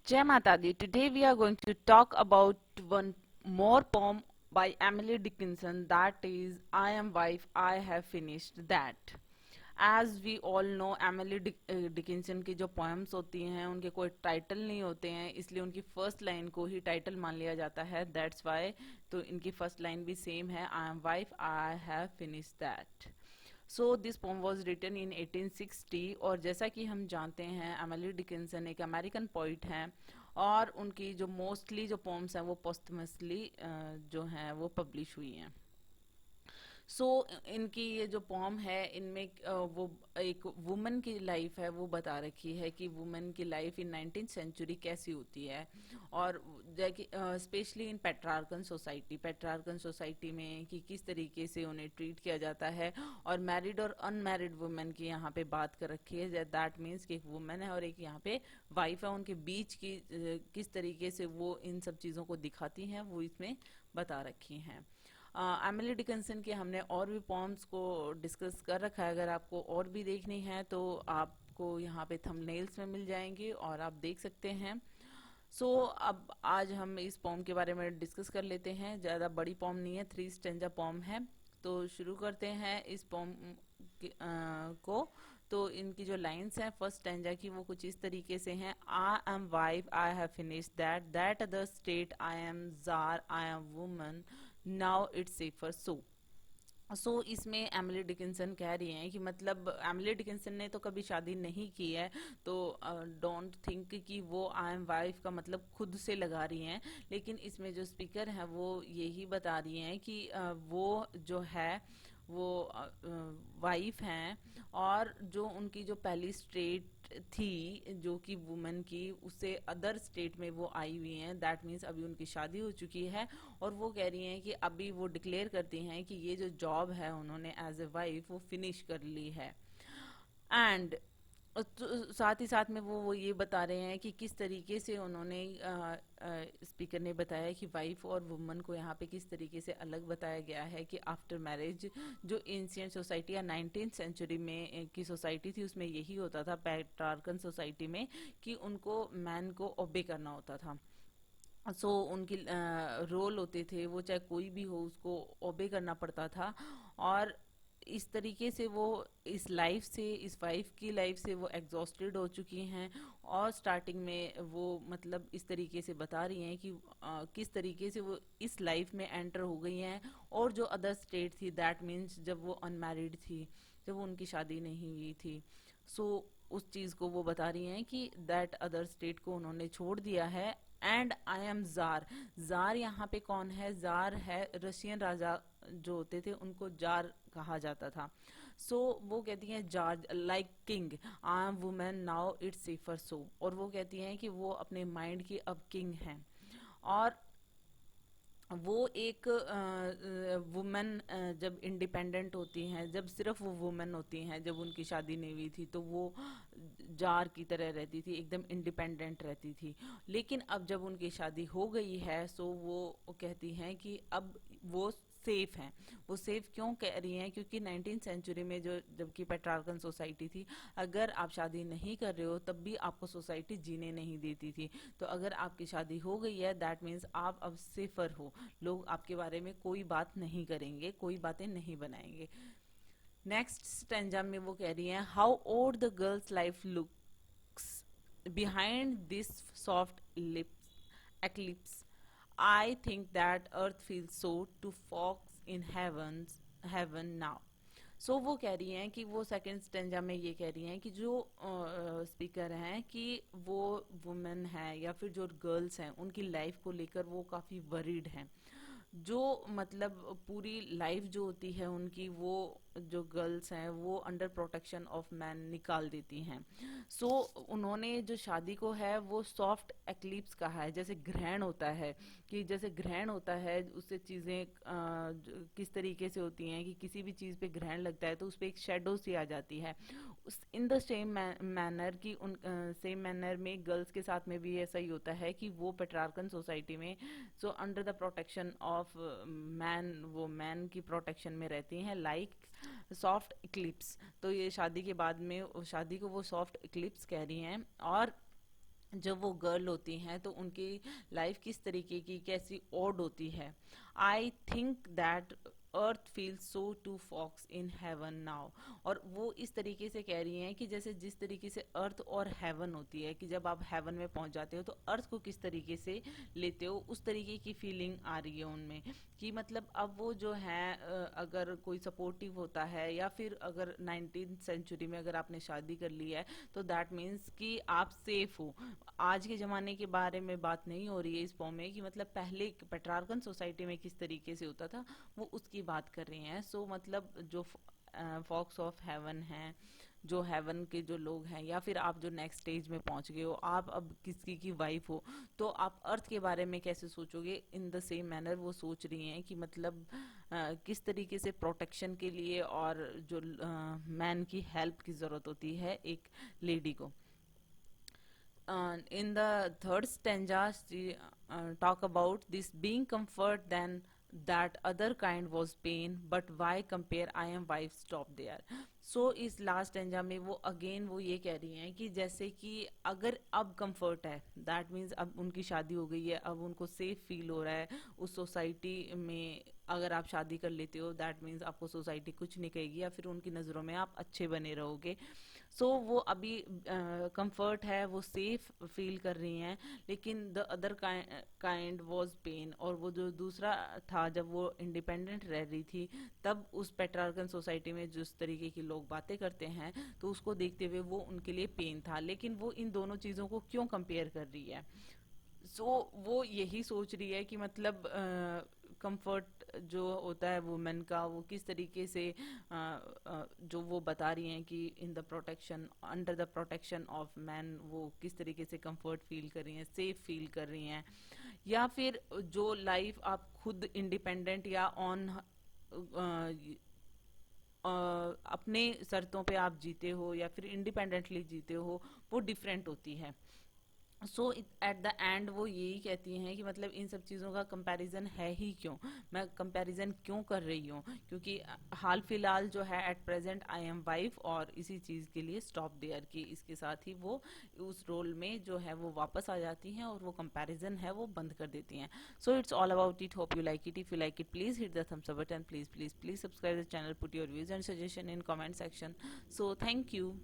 Jai Mata Di. Today we are going to talk about one more poem by Emily Dickinson, that is I Am Wife, I Have Finished That. As we all know Emily Dickinson की जो poems होती हैं उनके कोई title नहीं होते हैं, इसलिए उनकी फर्स्ट लाइन को ही टाइटल मान लिया जाता है, दैट्स वाई। तो इनकी फर्स्ट लाइन भी सेम है, I am wife I have finish that. So this poem was written in 1860 और जैसा कि हम जानते हैं एमिली डिकिंसन एक अमेरिकन पोइट हैं और उनकी जो मोस्टली जो पोम्स हैं वो पोस्टमसली जो हैं वो पब्लिश हुई हैं। सो इनकी ये जो पॉम है इनमें वो एक वुमन की लाइफ है वो बता रखी है कि वुमन की लाइफ इन 19th सेंचुरी कैसी होती है, और स्पेशली इन पेट्रार्कन सोसाइटी में कि किस तरीके से उन्हें ट्रीट किया जाता है। और मैरिड और अनमैरिड वुमेन की यहाँ पे बात कर रखी है, दैट मीन्स कि एक वुमेन है और एक यहाँ पे वाइफ है, उनके बीच की किस तरीके से वो इन सब चीज़ों को दिखाती हैं वो इसमें बता रखी हैं। एमिली डिकिंसन के हमने और भी पॉम्स को डिस्कस कर रखा है, अगर आपको और भी देखनी है तो आपको यहाँ पे थंबनेल्स में मिल जाएंगे और आप देख सकते हैं। सो अब आज हम इस पॉम के बारे में डिस्कस कर लेते हैं, ज़्यादा बड़ी पॉम नहीं है, 3 स्टेंजा पॉम है। तो शुरू करते हैं इस पॉम को। तो इनकी जो लाइंस हैं फर्स्ट स्टेंजा की वो कुछ इस तरीके से हैं, I am wife I have finish that that other state I am czar I am woman now it's safer so इसमें एमिली डिकिंसन कह रही हैं कि मतलब एमिली डिकिंसन ने तो कभी शादी नहीं की है, तो डोंट थिंक कि वो आई एम वाइफ का मतलब खुद से लगा रही हैं, लेकिन इसमें जो स्पीकर है वो यही बता रही हैं कि वो जो है वो वाइफ हैं, और जो उनकी जो पहली स्टेट थी जो कि वुमेन की, उससे अदर स्टेट में वो आई हुई हैं, दैट मीन्स अभी उनकी शादी हो चुकी है। और वो कह रही हैं कि अभी वो डिक्लेयर करती हैं कि ये जो जॉब है उन्होंने एज ए वाइफ वो फिनिश कर ली है। एंड साथ ही साथ में वो ये बता रहे हैं कि किस तरीके से उन्होंने स्पीकर ने बताया कि वाइफ और वुमन को यहाँ पे किस तरीके से अलग बताया गया है कि आफ्टर मैरिज जो एंशिएंट सोसाइटी या 19th सेंचुरी में की सोसाइटी थी उसमें यही होता था, पैट्रार्कन सोसाइटी में, कि उनको मैन को ओबे करना होता था। उनकी रोल होते थे वो चाहे कोई भी हो उसको ओबे करना पड़ता था। और इस तरीके से वो इस लाइफ से, इस वाइफ की लाइफ से वो एग्जॉस्टेड हो चुकी हैं, और स्टार्टिंग में वो मतलब इस तरीके से बता रही हैं कि किस तरीके से वो इस लाइफ में एंटर हो गई हैं। और जो अदर स्टेट थी दैट मीन्स जब वो अनमैरिड थी, जब वो उनकी शादी नहीं हुई थी, सो उस चीज़ को वो बता रही हैं कि दैट अदर स्टेट को उन्होंने छोड़ दिया है। And I am jar, jar यहाँ पे कौन है, जार है रशियन राजा जो होते थे उनको जार कहा जाता था। वो कहती हैं jar like king, I am women now it's safer और वो कहती हैं कि वो अपने माइंड की अब किंग हैं। और वो एक वुमेन जब इंडिपेंडेंट होती हैं, जब सिर्फ वो वुमेन होती हैं, जब उनकी शादी नहीं हुई थी तो वो जार की तरह रहती थी, एकदम इंडिपेंडेंट रहती थी। लेकिन अब जब उनकी शादी हो गई है वो कहती हैं कि अब वो सेफ हैं। वो सेफ क्यों कह रही हैं, क्योंकि 19th सेंचुरी में जो जबकि पेट्रार्कन सोसाइटी थी, अगर आप शादी नहीं कर रहे हो तब भी आपको सोसाइटी जीने नहीं देती थी। तो अगर आपकी शादी हो गई है दैट मीन्स आप अब सेफर हो, लोग आपके बारे में कोई बात नहीं करेंगे, कोई बातें नहीं बनाएंगे। नेक्स्ट स्टेंजा में वो कह रही हैं, how old the girls life looks behind this soft lips eclipse. I think that earth feels so to folks in heaven now. वो कह रही हैं कि वो सेकंड स्टेंजा में ये कह रही हैं कि जो स्पीकर हैं कि वो वुमेन है या फिर जो गर्ल्स हैं उनकी लाइफ को लेकर वो काफ़ी वरीड हैं। जो मतलब पूरी लाइफ जो होती है उनकी, वो जो गर्ल्स हैं वो अंडर प्रोटेक्शन ऑफ मैन निकाल देती हैं। सो उन्होंने जो शादी को है वो सॉफ्ट एक्लिप्स कहा है, जैसे ग्रहण होता है, कि जैसे ग्रहण होता है उससे चीज़ें किस तरीके से होती हैं कि किसी भी चीज़ पे ग्रहण लगता है तो उस पर एक शेडो सी आ जाती है। इन द सेम मैनर की उन सेम मैनर में गर्ल्स के साथ में भी ऐसा ही होता है कि वो पेट्रार्कन सोसाइटी में under the protection of man, वो मैन की प्रोटेक्शन में रहती हैं, लाइक सॉफ्ट इक्लिप्स। तो ये शादी के बाद में शादी को वो सॉफ्ट इक्लिप्स कह रही हैं। और जब वो गर्ल होती हैं तो उनकी लाइफ किस तरीके की कैसी ऑड होती है। I think that earth feel so to folks in heaven now. और वो इस तरीके से कह रही हैं कि जैसे जिस तरीके से अर्थ और हेवन होती है, कि जब आप हेवन में पहुंच जाते हो तो अर्थ को किस तरीके से लेते हो, उस तरीके की फीलिंग आ रही है उनमें। कि मतलब अब वो जो है अगर कोई सपोर्टिव होता है, या फिर अगर 19th सेंचुरी में अगर आपने शादी कर ली है, तो दैट मीन्स कि आप सेफ हो। आज के ज़माने के बारे में बात नहीं हो रही है इस फॉर्म में, कि मतलब पहले पेट्रार्कन सोसाइटी में किस तरीके से होता था, वो उसकी बात कर रही हैं। सो मतलब जो फॉक्स ऑफ हेवन हैं, जो हेवन के जो लोग हैं, या फिर आप जो नेक्स्ट स्टेज में पहुंच गए हो, आप अब किसी की वाइफ हो, तो आप अर्थ के बारे में कैसे सोचोगे। इन द सेम मैनर वो सोच रही हैं कि मतलब किस तरीके से प्रोटेक्शन के लिए और जो मैन की हेल्प की ज़रूरत होती है एक लेडी को। In the third stanza, she talk about this being comfort, then that other kind was pain, but why compare, I am wife stop there. So इस लास्ट स्टेंजा में वो अगेन वो ये कह रही हैं कि जैसे कि अगर अब कंफर्ट है, दैट मीन्स अब उनकी शादी हो गई है, अब उनको सेफ फील हो रहा है उस सोसाइटी में। अगर आप शादी कर लेते हो, दैट मीन्स आपको सोसाइटी कुछ नहीं कहेगी, या फिर उनकी नज़रों में आप अच्छे बने रहोगे। सो वो अभी कंफर्ट है, वो सेफ फील कर रही हैं। लेकिन the other kind was pain, और वो जो दूसरा था, जब वो इंडिपेंडेंट रह रही थी, तब उस पेट्रार्कन सोसाइटी में जिस तरीके के लोग बातें करते हैं, तो उसको देखते हुए वो उनके लिए पेन था। लेकिन वो इन दोनों चीज़ों को क्यों कंपेयर कर रही है। वो यही सोच रही है कि मतलब कंफर्ट जो होता है वुमेन का, वो किस तरीके से जो वो बता रही हैं कि in the protection, under the protection of man, वो किस तरीके से कंफर्ट फील कर रही हैं, सेफ फील कर रही हैं। या फिर जो लाइफ आप खुद इंडिपेंडेंट या ऑन अपने शर्तों पे आप जीते हो, या फिर इंडिपेंडेंटली जीते हो, वो डिफरेंट होती है। सो एट द एंड वो यही कहती हैं कि मतलब इन सब चीज़ों का कंपैरिजन है ही क्यों, मैं कंपैरिजन क्यों कर रही हूँ, क्योंकि हाल फिलहाल जो है at present I am wife, और इसी चीज़ के लिए स्टॉप देयर की इसके साथ ही वो उस रोल में जो है वो वापस आ जाती हैं, और वो कंपैरिजन है वो बंद कर देती हैं। So it's all about it, hope you like it. If you like it, please hit the thumbs up button, please please please subscribe the channel, put your views and suggestion in comment section. So thank you.